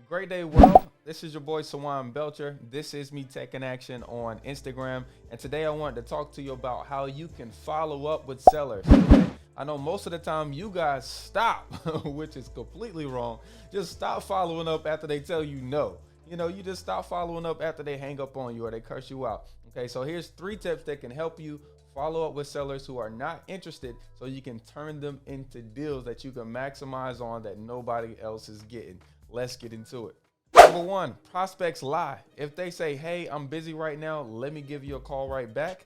Great day, world. This is your boy Sawan Belcher. This is me taking action on Instagram. And today I wanted to talk to you about how you can follow up with sellers. Okay? I know most of the time you guys stop, which is completely wrong. Just stop following up after they tell you no. You just stop following up after they hang up on you or they curse you out. Okay, so here's 3 tips that can help you follow up with sellers who are not interested so you can turn them into deals that you can maximize on that nobody else is getting. Let's get into it. Number 1, prospects lie. If they say, hey, I'm busy right now, let me give you a call right back.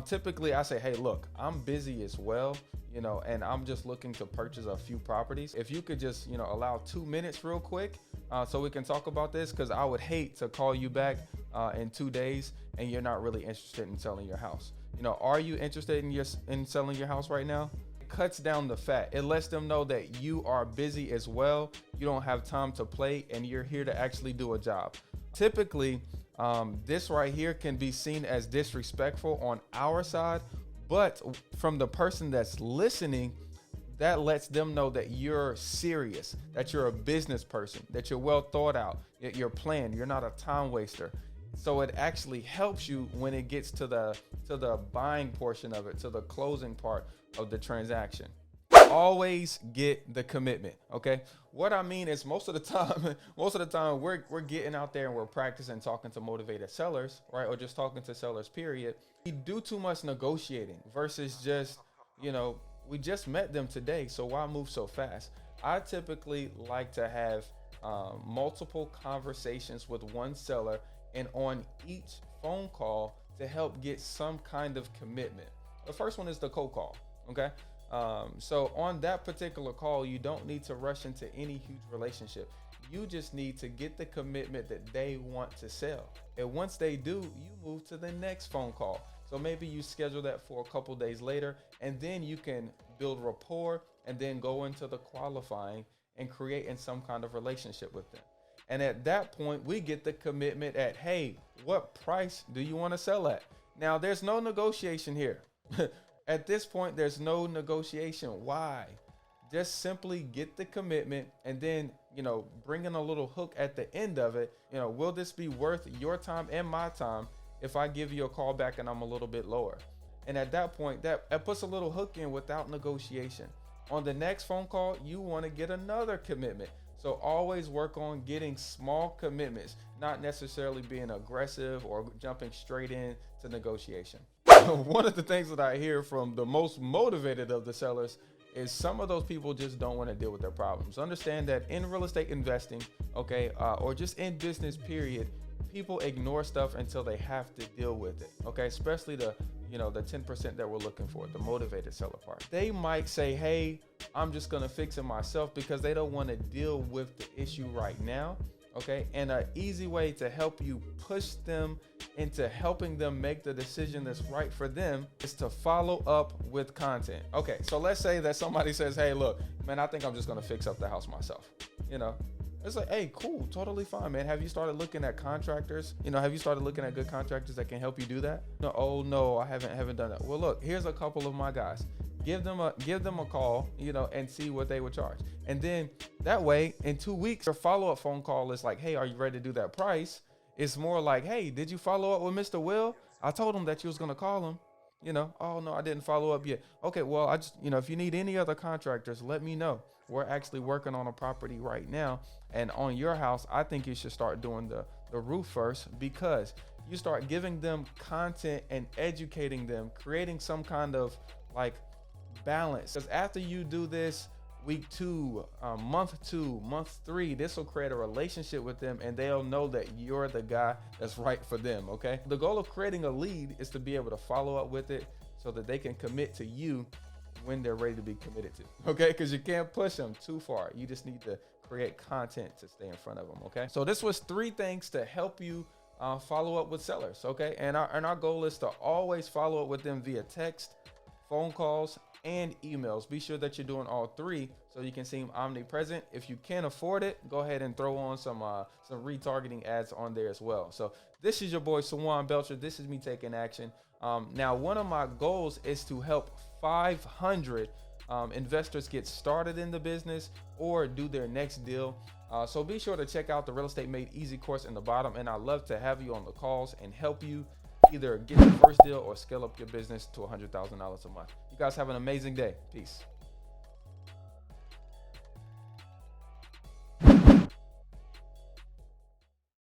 Typically I say, hey, look, I'm busy as well, and I'm just looking to purchase a few properties. If you could just, allow 2 minutes real quick so we can talk about this, because I would hate to call you back in 2 days and you're not really interested in selling your house. Are you interested in selling your house right now? It cuts down the fat. It lets them know that you are busy as well. You don't have time to play and you're here to actually do a job. Typically, this right here can be seen as disrespectful on our side, but from the person that's listening, that lets them know that you're serious, that you're a business person, that you're well thought out, that you're planned, you're not a time waster. So it actually helps you when it gets to the buying portion of it, to the closing part of the transaction. Always get the commitment. Okay. What I mean is most of the time we're getting out there and we're practicing talking to motivated sellers, right? Or just talking to sellers, period. We do too much negotiating versus just, we just met them today, so why move so fast? I typically like to have multiple conversations with one seller and on each phone call to help get some kind of commitment. The first one is the cold call, okay? So on that particular call, you don't need to rush into any huge relationship. You just need to get the commitment that they want to sell. And once they do, you move to the next phone call. So maybe you schedule that for a couple days later, and then you can build rapport and then go into the qualifying and creating some kind of relationship with them. And at that point, we get the commitment at, hey, what price do you want to sell at? Now, there's no negotiation here. At this point, there's no negotiation. Why? Just simply get the commitment and then, bring in a little hook at the end of it. Will this be worth your time and my time if I give you a call back and I'm a little bit lower? And at that point, that puts a little hook in without negotiation. On the next phone call, you want to get another commitment. So always work on getting small commitments, not necessarily being aggressive or jumping straight in to negotiation. One of the things that I hear from the most motivated of the sellers is some of those people just don't want to deal with their problems. Understand that in real estate investing, okay, or just in business, period, people ignore stuff until they have to deal with it, okay? Especially the 10% that we're looking for, the motivated seller part. They might say, hey, I'm just gonna fix it myself because they don't want to deal with the issue right now, okay? And an easy way to help you push them into helping them make the decision that's right for them is to follow up with content. Okay, so let's say that somebody says, hey, look, man, I think I'm just gonna fix up the house myself, It's like, hey, cool, totally fine, man. Have you started looking at contractors? Have you started looking at good contractors that can help you do that? No, oh no, I haven't done that. Well, look, here's a couple of my guys. Give them a call, and see what they would charge. And then that way, in 2 weeks, your follow-up phone call is like, hey, are you ready to do that price? It's more like, hey, did you follow up with Mr. Will? I told him that you was gonna call him. Oh no, I didn't follow up yet. Okay, well, I just, if you need any other contractors, let me know. We're actually working on a property right now, and on your house, I think you should start doing the roof first, because you start giving them content and educating them, creating some kind of like balance. Because after you do this, week 2, month 2, month 3, this will create a relationship with them and they'll know that you're the guy that's right for them, okay? The goal of creating a lead is to be able to follow up with it so that they can commit to you when they're ready to be committed to, okay? Because you can't push them too far. You just need to create content to stay in front of them, okay? So this was 3 things to help you follow up with sellers, okay? And our goal is to always follow up with them via text, phone calls, and emails. Be sure that you're doing all 3 so you can seem omnipresent. If you can't afford it, go ahead and throw on some retargeting ads on there as well. So this is your boy Sawan Belcher. This is me taking action. Now, one of my goals is to help 500 investors get started in the business or do their next deal. So be sure to check out the Real Estate Made Easy course in the bottom, and I'd love to have you on the calls and help you either get your first deal or scale up your business to $100,000 a month. You guys have an amazing day. Peace.